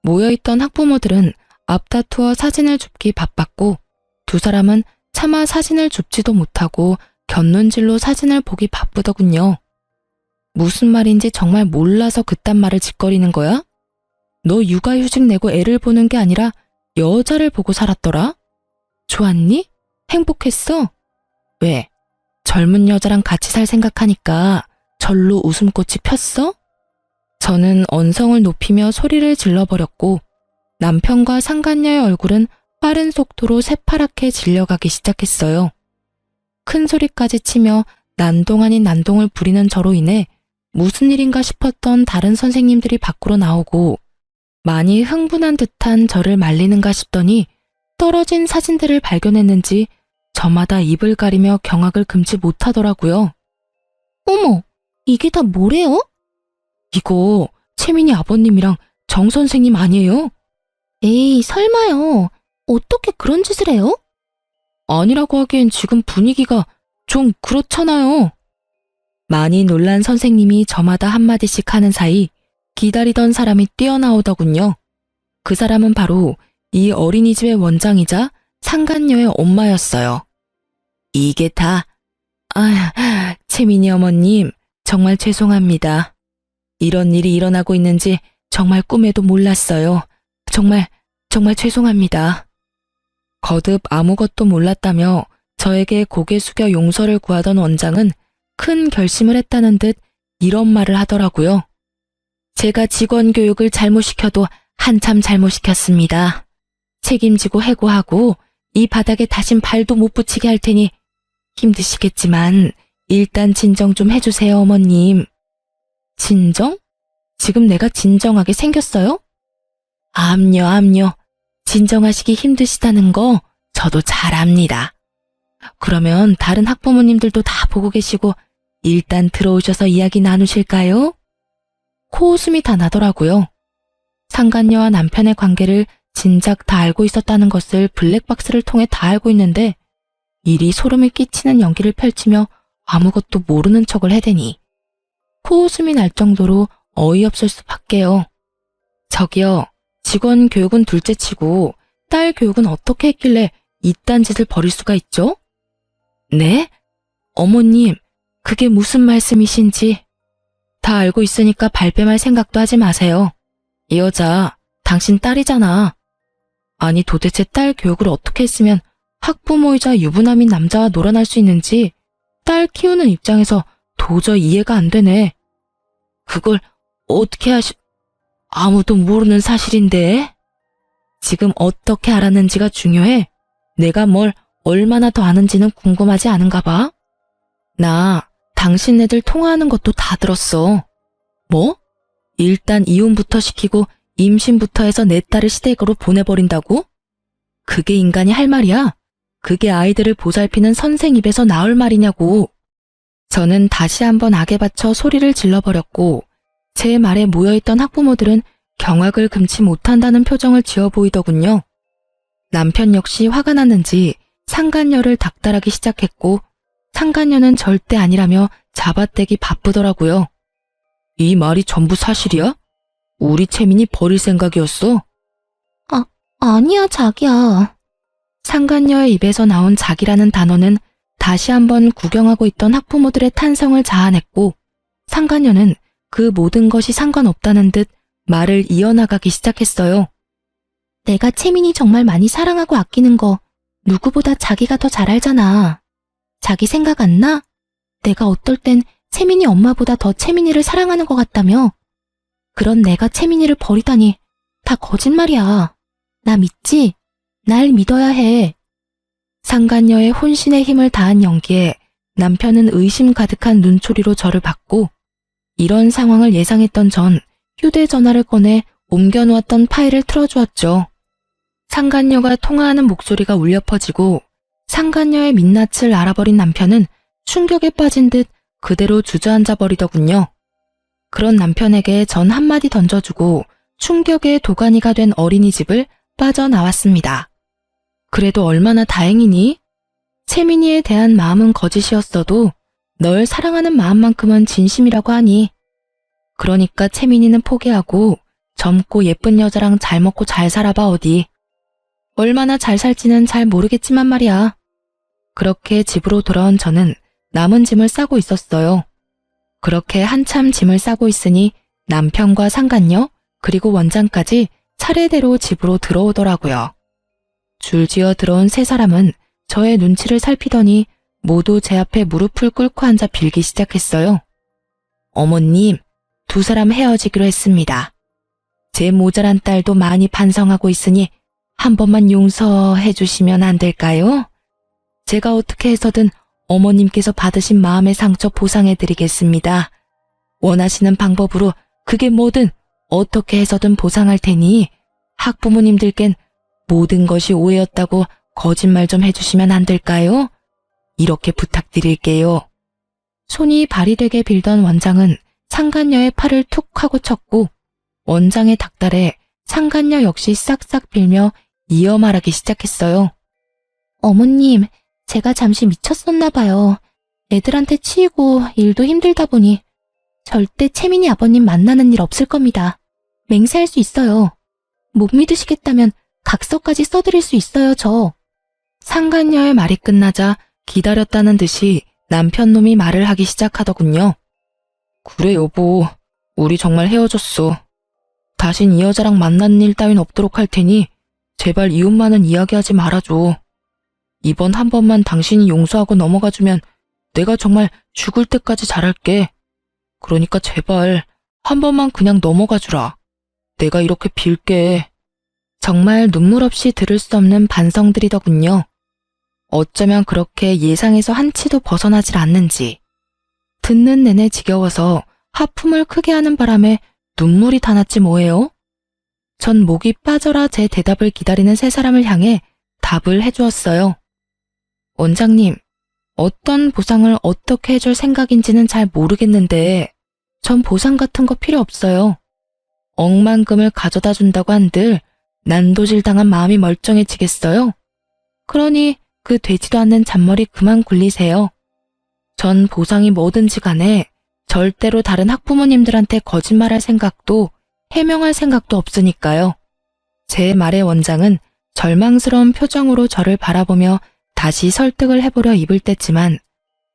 모여있던 학부모들은 앞다투어 사진을 줍기 바빴고 두 사람은 차마 사진을 줍지도 못하고 곁눈질로 사진을 보기 바쁘더군요. 무슨 말인지 정말 몰라서 그딴 말을 짓거리는 거야? 너 육아휴직 내고 애를 보는 게 아니라 여자를 보고 살았더라? 좋았니? 행복했어? 왜? 젊은 여자랑 같이 살 생각하니까 절로 웃음꽃이 폈어? 저는 언성을 높이며 소리를 질러버렸고 남편과 상간녀의 얼굴은 빠른 속도로 새파랗게 질려가기 시작했어요. 큰 소리까지 치며 난동 아닌 난동을 부리는 저로 인해 무슨 일인가 싶었던 다른 선생님들이 밖으로 나오고 많이 흥분한 듯한 저를 말리는가 싶더니 떨어진 사진들을 발견했는지 저마다 입을 가리며 경악을 금치 못하더라고요. 어머, 이게 다 뭐래요? 이거 채민이 아버님이랑 정 선생님 아니에요? 에이, 설마요. 어떻게 그런 짓을 해요? 아니라고 하기엔 지금 분위기가 좀 그렇잖아요. 많이 놀란 선생님이 저마다 한마디씩 하는 사이 기다리던 사람이 뛰어나오더군요. 그 사람은 바로 이 어린이집의 원장이자 상간녀의 엄마였어요. 이게 다, 채민이 어머님, 정말 죄송합니다. 이런 일이 일어나고 있는지 정말 꿈에도 몰랐어요. 정말 죄송합니다. 거듭 아무것도 몰랐다며 저에게 고개 숙여 용서를 구하던 원장은 큰 결심을 했다는 듯 이런 말을 하더라고요. 제가 직원 교육을 잘못시켜도 한참 잘못시켰습니다. 책임지고 해고하고 이 바닥에 다신 발도 못 붙이게 할 테니 힘드시겠지만 일단 진정 좀 해주세요, 어머님. 진정? 지금 내가 진정하게 생겼어요? 암요. 진정하시기 힘드시다는 거 저도 잘 압니다. 그러면 다른 학부모님들도 다 보고 계시고 일단 들어오셔서 이야기 나누실까요? 코웃음이 다 나더라고요. 상간녀와 남편의 관계를 진작 다 알고 있었다는 것을 블랙박스를 통해 다 알고 있는데 이리 소름이 끼치는 연기를 펼치며 아무것도 모르는 척을 해대니 코웃음이 날 정도로 어이없을 수밖에요. 저기요, 직원 교육은 둘째치고 딸 교육은 어떻게 했길래 이딴 짓을 벌일 수가 있죠? 네? 어머님, 그게 무슨 말씀이신지 다 알고 있으니까 발뺌할 생각도 하지 마세요. 이 여자 당신 딸이잖아. 아니 도대체 딸 교육을 어떻게 했으면 학부모이자 유부남인 남자와 놀아날 수 있는지 딸 키우는 입장에서 도저히 이해가 안 되네. 그걸 어떻게 아무도 모르는 사실인데? 지금 어떻게 알았는지가 중요해. 내가 뭘 얼마나 더 아는지는 궁금하지 않은가 봐. 나 당신네들 통화하는 것도 다 들었어. 뭐? 일단 이혼부터 시키고 임신부터 해서 내 딸을 시댁으로 보내버린다고? 그게 인간이 할 말이야? 그게 아이들을 보살피는 선생 입에서 나올 말이냐고. 저는 다시 한번 악에 받쳐 소리를 질러버렸고 제 말에 모여있던 학부모들은 경악을 금치 못한다는 표정을 지어 보이더군요. 남편 역시 화가 났는지 상간녀를 닥달하기 시작했고 상간녀는 절대 아니라며 잡아떼기 바쁘더라고요. 이 말이 전부 사실이야? 우리 채민이 버릴 생각이었어? 아니야, 자기야. 상간녀의 입에서 나온 자기라는 단어는 다시 한번 구경하고 있던 학부모들의 탄성을 자아냈고 상간녀는 그 모든 것이 상관없다는 듯 말을 이어나가기 시작했어요. 내가 채민이 정말 많이 사랑하고 아끼는 거 누구보다 자기가 더 잘 알잖아. 자기 생각 안 나? 내가 어떨 땐 채민이 엄마보다 더 채민이를 사랑하는 것 같다며. 그런 내가 채민이를 버리다니 다 거짓말이야. 나 믿지? 날 믿어야 해. 상간녀의 혼신의 힘을 다한 연기에 남편은 의심 가득한 눈초리로 저를 봤고 이런 상황을 예상했던 전 휴대전화를 꺼내 옮겨놓았던 파일을 틀어주었죠. 상간녀가 통화하는 목소리가 울려 퍼지고 상간녀의 민낯을 알아버린 남편은 충격에 빠진 듯 그대로 주저앉아 버리더군요. 그런 남편에게 전 한마디 던져주고 충격의 도가니가 된 어린이집을 빠져나왔습니다. 그래도 얼마나 다행이니? 채민이에 대한 마음은 거짓이었어도 널 사랑하는 마음만큼은 진심이라고 하니. 그러니까 채민이는 포기하고 젊고 예쁜 여자랑 잘 먹고 잘 살아봐 어디. 얼마나 잘 살지는 잘 모르겠지만 말이야. 그렇게 집으로 돌아온 저는 남은 짐을 싸고 있었어요. 그렇게 한참 짐을 싸고 있으니 남편과 상간녀 그리고 원장까지 차례대로 집으로 들어오더라고요. 줄지어 들어온 세 사람은 저의 눈치를 살피더니 모두 제 앞에 무릎을 꿇고 앉아 빌기 시작했어요. 어머님, 두 사람 헤어지기로 했습니다. 제 모자란 딸도 많이 반성하고 있으니 한 번만 용서해 주시면 안 될까요? 제가 어떻게 해서든 어머님께서 받으신 마음의 상처 보상해 드리겠습니다. 원하시는 방법으로 그게 뭐든 어떻게 해서든 보상할 테니 학부모님들겐 모든 것이 오해였다고 거짓말 좀 해주시면 안 될까요? 이렇게 부탁드릴게요. 손이 발이 되게 빌던 원장은 상간녀의 팔을 툭 하고 쳤고 원장의 닭달에 상간녀 역시 싹싹 빌며 이어 말하기 시작했어요. 어머님, 제가 잠시 미쳤었나 봐요. 애들한테 치이고 일도 힘들다 보니 절대 채민이 아버님 만나는 일 없을 겁니다. 맹세할 수 있어요. 못 믿으시겠다면 각서까지 써드릴 수 있어요, 저. 상간녀의 말이 끝나자 기다렸다는 듯이 남편놈이 말을 하기 시작하더군요. 그래 여보, 우리 정말 헤어졌어. 다신 이 여자랑 만나는 일 따윈 없도록 할 테니 제발 이웃만은 이야기하지 말아줘. 이번 한 번만 당신이 용서하고 넘어가주면 내가 정말 죽을 때까지 잘할게. 그러니까 제발 한 번만 그냥 넘어가주라. 내가 이렇게 빌게. 정말 눈물 없이 들을 수 없는 반성들이더군요. 어쩌면 그렇게 예상에서 한치도 벗어나질 않는지. 듣는 내내 지겨워서 하품을 크게 하는 바람에 눈물이 다 났지 뭐예요? 전 목이 빠져라 제 대답을 기다리는 세 사람을 향해 답을 해주었어요. 원장님, 어떤 보상을 어떻게 해줄 생각인지는 잘 모르겠는데 전 보상 같은 거 필요 없어요. 억만금을 가져다 준다고 한들 난도질당한 마음이 멀쩡해지겠어요? 그러니 그 되지도 않는 잔머리 그만 굴리세요. 전 보상이 뭐든지 간에 절대로 다른 학부모님들한테 거짓말할 생각도 해명할 생각도 없으니까요. 제 말에 원장은 절망스러운 표정으로 저를 바라보며 다시 설득을 해보려 입을 뗐지만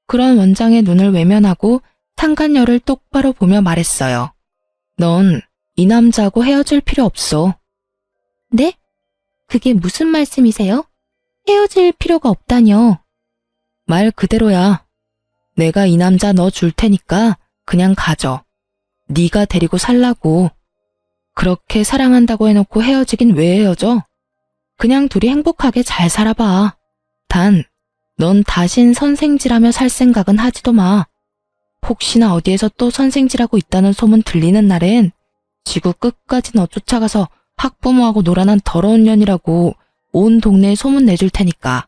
그런 원장의 눈을 외면하고 상간녀를 똑바로 보며 말했어요. 넌 이 남자하고 헤어질 필요 없어. 네? 그게 무슨 말씀이세요? 헤어질 필요가 없다뇨. 말 그대로야. 내가 이 남자 너 줄 테니까 그냥 가져. 네가 데리고 살라고. 그렇게 사랑한다고 해놓고 헤어지긴 왜 헤어져? 그냥 둘이 행복하게 잘 살아봐. 단, 넌 다신 선생질하며 살 생각은 하지도 마. 혹시나 어디에서 또 선생질하고 있다는 소문 들리는 날엔 지구 끝까지 너 쫓아가서 학부모하고 놀아난 더러운 년이라고 온 동네에 소문 내줄 테니까.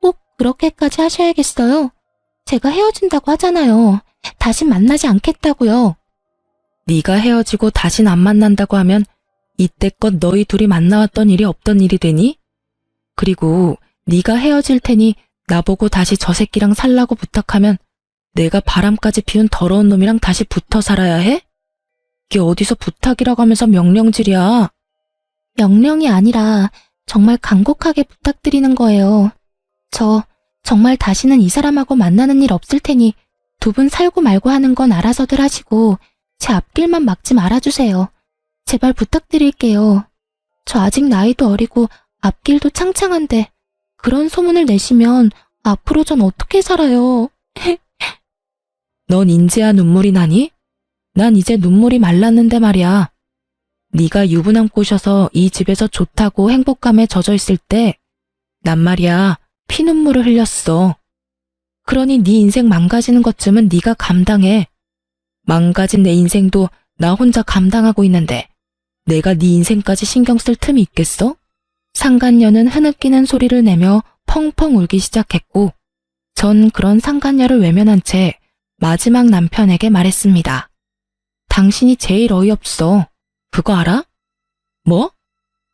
꼭 그렇게까지 하셔야겠어요? 제가 헤어진다고 하잖아요. 다신 만나지 않겠다고요. 네가 헤어지고 다신 안 만난다고 하면 이때껏 너희 둘이 만나왔던 일이 없던 일이 되니? 그리고 네가 헤어질 테니 나보고 다시 저 새끼랑 살라고 부탁하면 내가 바람까지 피운 더러운 놈이랑 다시 붙어 살아야 해? 이게 어디서 부탁이라고 하면서 명령질이야. 명령이 아니라 정말 간곡하게 부탁드리는 거예요. 저 정말 다시는 이 사람하고 만나는 일 없을 테니 두 분 살고 말고 하는 건 알아서들 하시고 제 앞길만 막지 말아주세요. 제발 부탁드릴게요. 저 아직 나이도 어리고 앞길도 창창한데 그런 소문을 내시면 앞으로 전 어떻게 살아요? 넌 인제야 눈물이 나니? 난 이제 눈물이 말랐는데 말이야. 네가 유부남 꼬셔서 이 집에서 좋다고 행복감에 젖어 있을 때 난 말이야 피눈물을 흘렸어. 그러니 네 인생 망가지는 것쯤은 네가 감당해. 망가진 내 인생도 나 혼자 감당하고 있는데 내가 네 인생까지 신경 쓸 틈이 있겠어? 상간녀는 흐느끼는 소리를 내며 펑펑 울기 시작했고 전 그런 상간녀를 외면한 채 마지막 남편에게 말했습니다. 당신이 제일 어이없어. 그거 알아? 뭐?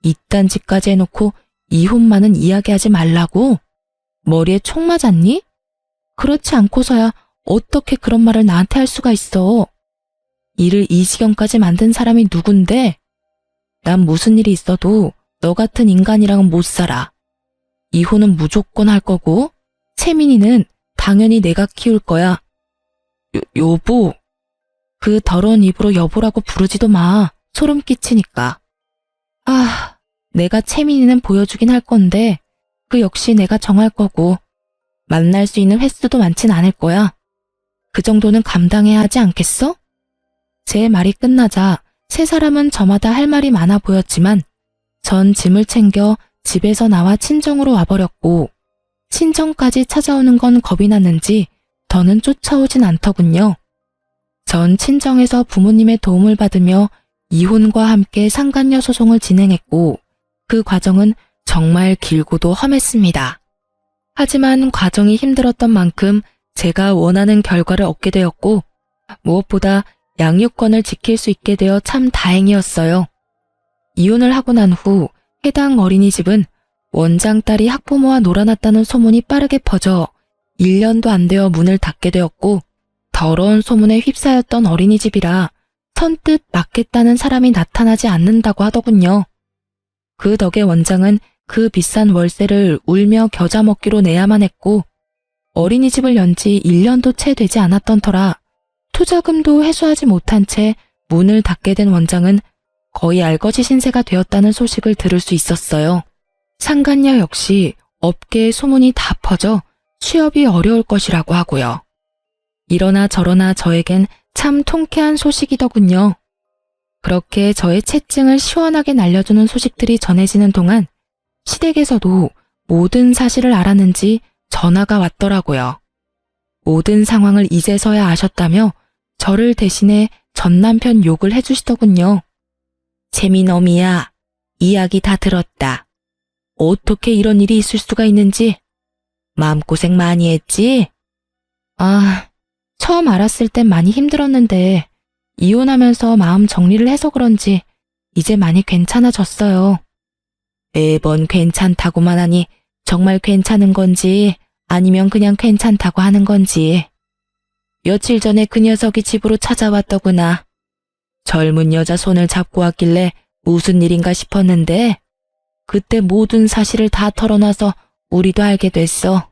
이딴 짓까지 해놓고 이혼만은 이야기하지 말라고? 머리에 총 맞았니? 그렇지 않고서야 어떻게 그런 말을 나한테 할 수가 있어. 일을 이 지경까지 만든 사람이 누군데? 난 무슨 일이 있어도 너 같은 인간이랑은 못 살아. 이혼은 무조건 할 거고 채민이는 당연히 내가 키울 거야. 여보. 그 더러운 입으로 여보라고 부르지도 마. 소름 끼치니까. 아, 내가 채민이는 보여주긴 할 건데 그 역시 내가 정할 거고 만날 수 있는 횟수도 많진 않을 거야. 그 정도는 감당해야 하지 않겠어? 제 말이 끝나자 세 사람은 저마다 할 말이 많아 보였지만 전 짐을 챙겨 집에서 나와 친정으로 와버렸고 친정까지 찾아오는 건 겁이 났는지 더는 쫓아오진 않더군요. 전 친정에서 부모님의 도움을 받으며 이혼과 함께 상간녀 소송을 진행했고 그 과정은 정말 길고도 험했습니다. 하지만 과정이 힘들었던 만큼 제가 원하는 결과를 얻게 되었고 무엇보다 양육권을 지킬 수 있게 되어 참 다행이었어요. 이혼을 하고 난 후 해당 어린이집은 원장 딸이 학부모와 놀아났다는 소문이 빠르게 퍼져 1년도 안 되어 문을 닫게 되었고 더러운 소문에 휩싸였던 어린이집이라 선뜻 맡겠다는 사람이 나타나지 않는다고 하더군요. 그 덕에 원장은 그 비싼 월세를 울며 겨자 먹기로 내야만 했고 어린이집을 연 지 1년도 채 되지 않았던 터라 투자금도 회수하지 못한 채 문을 닫게 된 원장은 거의 알거지 신세가 되었다는 소식을 들을 수 있었어요. 상간녀 역시 업계에 소문이 다 퍼져 취업이 어려울 것이라고 하고요. 이러나 저러나 저에겐 참 통쾌한 소식이더군요. 그렇게 저의 채증을 시원하게 날려주는 소식들이 전해지는 동안 시댁에서도 모든 사실을 알았는지 전화가 왔더라고요. 모든 상황을 이제서야 아셨다며 저를 대신해 전 남편 욕을 해주시더군요. 채민어미야, 이야기 다 들었다. 어떻게 이런 일이 있을 수가 있는지 마음고생 많이 했지? 아, 처음 알았을 땐 많이 힘들었는데 이혼하면서 마음 정리를 해서 그런지 이제 많이 괜찮아졌어요. 매번 괜찮다고만 하니 정말 괜찮은 건지 아니면 그냥 괜찮다고 하는 건지. 며칠 전에 그 녀석이 집으로 찾아왔더구나. 젊은 여자 손을 잡고 왔길래 무슨 일인가 싶었는데 그때 모든 사실을 다 털어놔서 우리도 알게 됐어.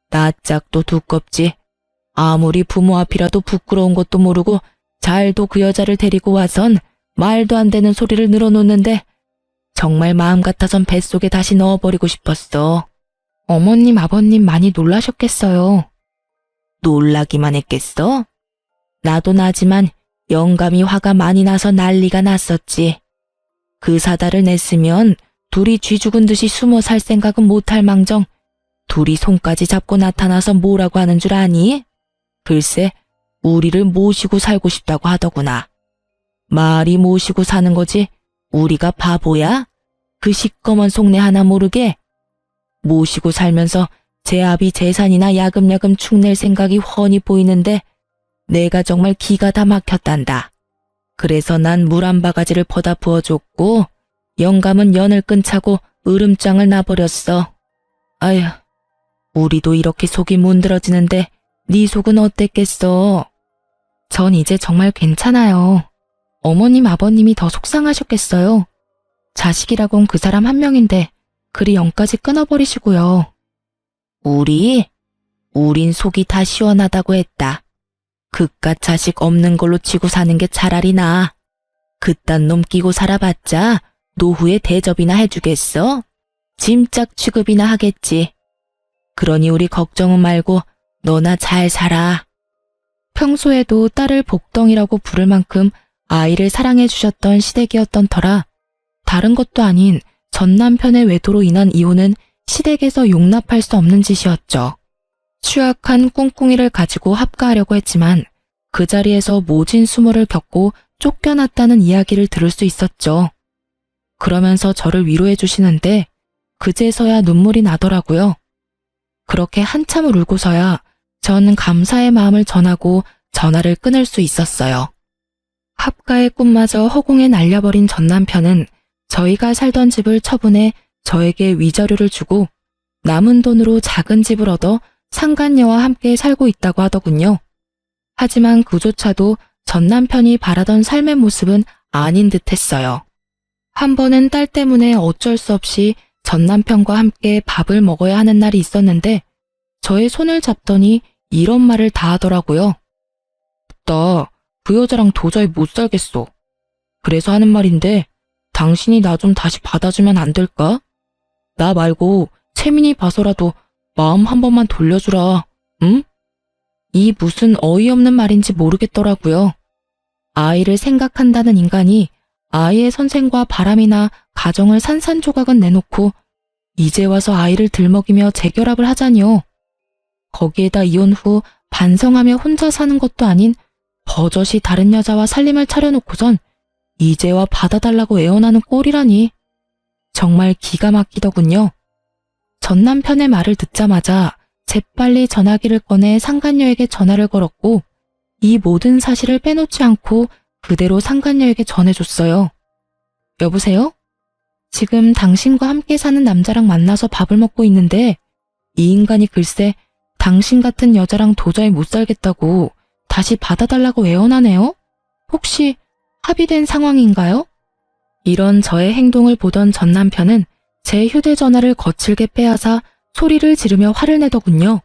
낯짝도 두껍지. 아무리 부모 앞이라도 부끄러운 것도 모르고 잘도 그 여자를 데리고 와선 말도 안 되는 소리를 늘어놓는데 정말 마음 같아선 뱃속에 다시 넣어버리고 싶었어. 어머님, 아버님 많이 놀라셨겠어요. 놀라기만 했겠어? 나도 나지만 영감이 화가 많이 나서 난리가 났었지. 그 사달을 냈으면 둘이 쥐 죽은 듯이 숨어 살 생각은 못할 망정 둘이 손까지 잡고 나타나서 뭐라고 하는 줄 아니? 글쎄 우리를 모시고 살고 싶다고 하더구나. 말이 모시고 사는 거지 우리가 바보야? 그 시꺼먼 속내 하나 모르게? 모시고 살면서 제 아비 재산이나 야금야금 축낼 생각이 훤히 보이는데 내가 정말 기가 다 막혔단다. 그래서 난 물 한 바가지를 퍼다 부어줬고 영감은 연을 끈차고 으름장을 놔버렸어. 아휴, 우리도 이렇게 속이 문드러지는데 네 속은 어땠겠어? 전 이제 정말 괜찮아요. 어머님, 아버님이 더 속상하셨겠어요. 자식이라곤 그 사람 한 명인데 그리 영까지 끊어버리시고요. 우린 속이 다 시원하다고 했다. 그깟 자식 없는 걸로 치고 사는 게 차라리 나아. 그딴 놈 끼고 살아봤자 노후에 대접이나 해주겠어? 짐짝 취급이나 하겠지. 그러니 우리 걱정은 말고 너나 잘 살아. 평소에도 딸을 복덩이라고 부를 만큼 아이를 사랑해 주셨던 시댁이었던 터라 다른 것도 아닌 전 남편의 외도로 인한 이혼은 시댁에서 용납할 수 없는 짓이었죠. 취약한 꿍꿍이를 가지고 합가하려고 했지만 그 자리에서 모진 수모를 겪고 쫓겨났다는 이야기를 들을 수 있었죠. 그러면서 저를 위로해 주시는데 그제서야 눈물이 나더라고요. 그렇게 한참을 울고서야 전 감사의 마음을 전하고 전화를 끊을 수 있었어요. 합가의 꿈마저 허공에 날려버린 전 남편은 저희가 살던 집을 처분해 저에게 위자료를 주고 남은 돈으로 작은 집을 얻어 상간녀와 함께 살고 있다고 하더군요. 하지만 그조차도 전 남편이 바라던 삶의 모습은 아닌 듯 했어요. 한 번은 딸 때문에 어쩔 수 없이 전 남편과 함께 밥을 먹어야 하는 날이 있었는데 저의 손을 잡더니 이런 말을 다 하더라고요. 나 그 여자랑 도저히 못 살겠어. 그래서 하는 말인데 당신이 나 좀 다시 받아주면 안 될까? 나 말고 채민이 봐서라도 마음 한 번만 돌려주라. 응? 이 무슨 어이없는 말인지 모르겠더라고요. 아이를 생각한다는 인간이 아이의 선생과 바람이나 가정을 산산조각은 내놓고 이제 와서 아이를 들먹이며 재결합을 하자니요. 거기에다 이혼 후 반성하며 혼자 사는 것도 아닌 버젓이 다른 여자와 살림을 차려놓고선 이제와 받아달라고 애원하는 꼴이라니. 정말 기가 막히더군요. 전 남편의 말을 듣자마자 재빨리 전화기를 꺼내 상간녀에게 전화를 걸었고 이 모든 사실을 빼놓지 않고 그대로 상간녀에게 전해줬어요. 여보세요? 지금 당신과 함께 사는 남자랑 만나서 밥을 먹고 있는데 이 인간이 글쎄 당신 같은 여자랑 도저히 못 살겠다고 다시 받아달라고 애원하네요? 혹시 합의된 상황인가요? 이런 저의 행동을 보던 전 남편은 제 휴대전화를 거칠게 빼앗아 소리를 지르며 화를 내더군요.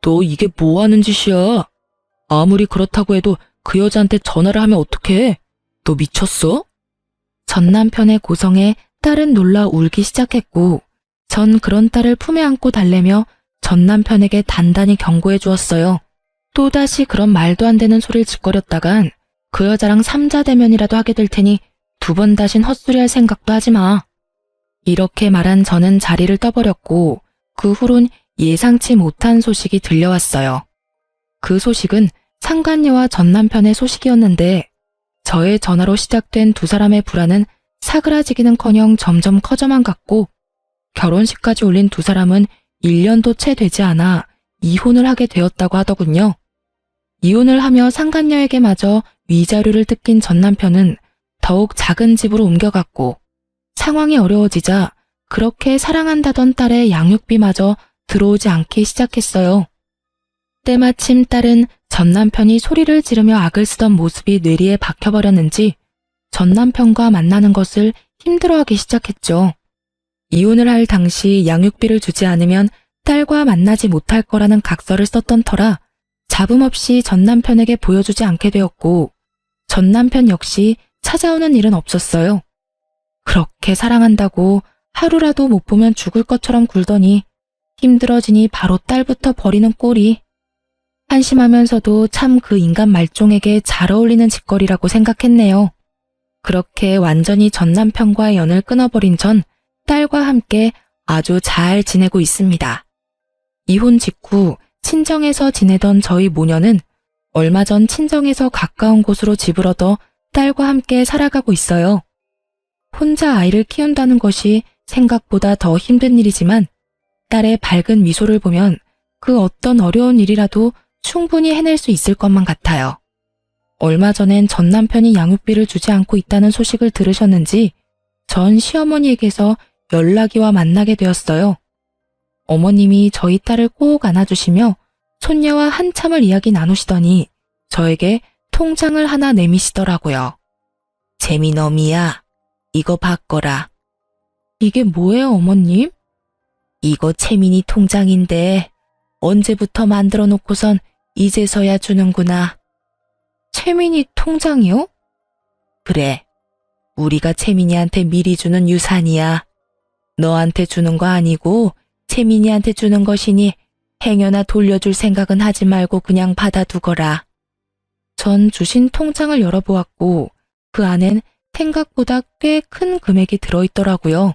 너 이게 뭐 하는 짓이야? 아무리 그렇다고 해도 그 여자한테 전화를 하면 어떡해? 너 미쳤어? 전 남편의 고성에 딸은 놀라 울기 시작했고 전 그런 딸을 품에 안고 달래며 전 남편에게 단단히 경고해 주었어요. 또다시 그런 말도 안 되는 소리를 짓거렸다간 그 여자랑 삼자대면이라도 하게 될 테니 두 번 다신 헛소리할 생각도 하지 마. 이렇게 말한 저는 자리를 떠버렸고 그 후론 예상치 못한 소식이 들려왔어요. 그 소식은 상간녀와 전 남편의 소식이었는데 저의 전화로 시작된 두 사람의 불화는 사그라지기는커녕 점점 커져만 갔고 결혼식까지 올린 두 사람은 1년도 채 되지 않아 이혼을 하게 되었다고 하더군요. 이혼을 하며 상간녀에게 마저 위자료를 뜯긴 전 남편은 더욱 작은 집으로 옮겨갔고 상황이 어려워지자 그렇게 사랑한다던 딸의 양육비마저 들어오지 않기 시작했어요. 때마침 딸은 전 남편이 소리를 지르며 악을 쓰던 모습이 뇌리에 박혀버렸는지 전 남편과 만나는 것을 힘들어하기 시작했죠. 이혼을 할 당시 양육비를 주지 않으면 딸과 만나지 못할 거라는 각서를 썼던 터라 잡음 없이 전 남편에게 보여주지 않게 되었고 전 남편 역시 찾아오는 일은 없었어요. 그렇게 사랑한다고 하루라도 못 보면 죽을 것처럼 굴더니 힘들어지니 바로 딸부터 버리는 꼴이. 한심하면서도 참 그 인간 말종에게 잘 어울리는 짓거리라고 생각했네요. 그렇게 완전히 전 남편과의 연을 끊어버린 전 딸과 함께 아주 잘 지내고 있습니다. 이혼 직후 친정에서 지내던 저희 모녀는 얼마 전 친정에서 가까운 곳으로 집을 얻어 딸과 함께 살아가고 있어요. 혼자 아이를 키운다는 것이 생각보다 더 힘든 일이지만 딸의 밝은 미소를 보면 그 어떤 어려운 일이라도 충분히 해낼 수 있을 것만 같아요. 얼마 전엔 전 남편이 양육비를 주지 않고 있다는 소식을 들으셨는지 전 시어머니에게서 연락이 와 만나게 되었어요. 어머님이 저희 딸을 꼭 안아주시며 손녀와 한참을 이야기 나누시더니 저에게 통장을 하나 내미시더라고요. 재미너미야, 이거 바꿔라. 이게 뭐예요, 어머님? 이거 채민이 통장인데 언제부터 만들어 놓고선 이제서야 주는구나. 채민이 통장이요? 그래, 우리가 채민이한테 미리 주는 유산이야. 너한테 주는 거 아니고 채민이한테 주는 것이니 행여나 돌려줄 생각은 하지 말고 그냥 받아두거라. 전 주신 통장을 열어보았고 그 안엔 생각보다 꽤 큰 금액이 들어있더라고요.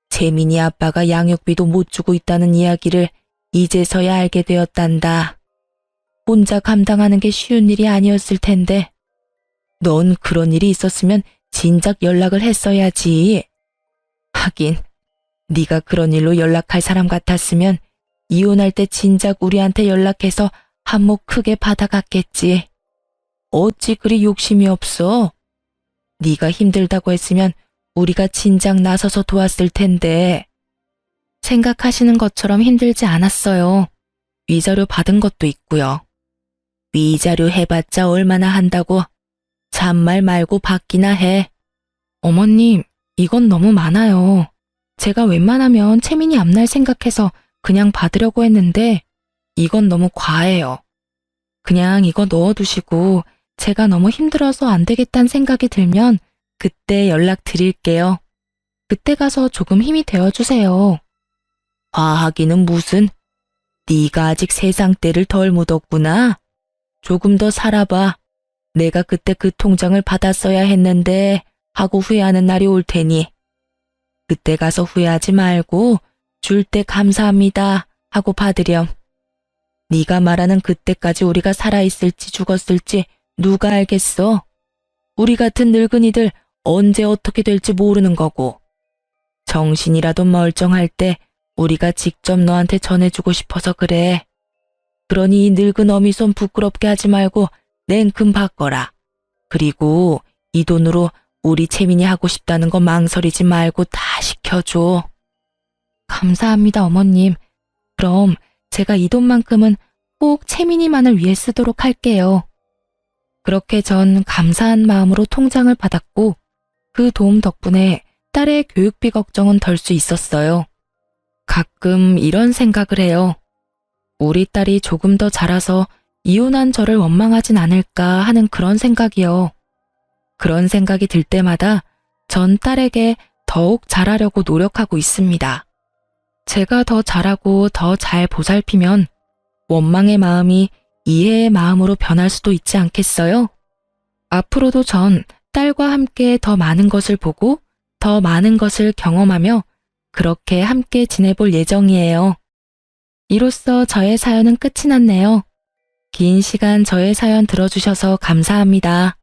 재민이 아빠가 양육비도 못 주고 있다는 이야기를 이제서야 알게 되었단다. 혼자 감당하는 게 쉬운 일이 아니었을 텐데. 넌 그런 일이 있었으면 진작 연락을 했어야지. 하긴 네가 그런 일로 연락할 사람 같았으면 이혼할 때 진작 우리한테 연락해서 한몫 크게 받아갔겠지. 어찌 그리 욕심이 없어? 네가 힘들다고 했으면 우리가 진작 나서서 도왔을 텐데. 생각하시는 것처럼 힘들지 않았어요. 위자료 받은 것도 있고요. 위자료 해봤자 얼마나 한다고. 잔말 말고 받기나 해. 어머님, 이건 너무 많아요. 제가 웬만하면 채민이 앞날 생각해서 그냥 받으려고 했는데 이건 너무 과해요. 그냥 이거 넣어두시고 제가 너무 힘들어서 안 되겠다는 생각이 들면 그때 연락드릴게요. 그때 가서 조금 힘이 되어주세요. 과하기는 무슨? 네가 아직 세상 때를 덜 묻었구나. 조금 더 살아봐. 내가 그때 그 통장을 받았어야 했는데 하고 후회하는 날이 올 테니 그때 가서 후회하지 말고 줄 때 감사합니다 하고 받으렴. 네가 말하는 그때까지 우리가 살아있을지 죽었을지 누가 알겠어? 우리 같은 늙은이들 언제 어떻게 될지 모르는 거고. 정신이라도 멀쩡할 때 우리가 직접 너한테 전해주고 싶어서 그래. 그러니 이 늙은 어미손 부끄럽게 하지 말고 냉큼 바꿔라. 그리고 이 돈으로 우리 채민이 하고 싶다는 거 망설이지 말고 다 시켜줘. 감사합니다, 어머님. 그럼 제가 이 돈만큼은 꼭 채민이만을 위해 쓰도록 할게요. 그렇게 전 감사한 마음으로 통장을 받았고 그 도움 덕분에 딸의 교육비 걱정은 덜 수 있었어요. 가끔 이런 생각을 해요. 우리 딸이 조금 더 자라서 이혼한 저를 원망하진 않을까 하는 그런 생각이요. 그런 생각이 들 때마다 전 딸에게 더욱 잘하려고 노력하고 있습니다. 제가 더 잘하고 더 잘 보살피면 원망의 마음이 이해의 마음으로 변할 수도 있지 않겠어요? 앞으로도 전 딸과 함께 더 많은 것을 보고 더 많은 것을 경험하며 그렇게 함께 지내볼 예정이에요. 이로써 저의 사연은 끝이 났네요. 긴 시간 저의 사연 들어주셔서 감사합니다.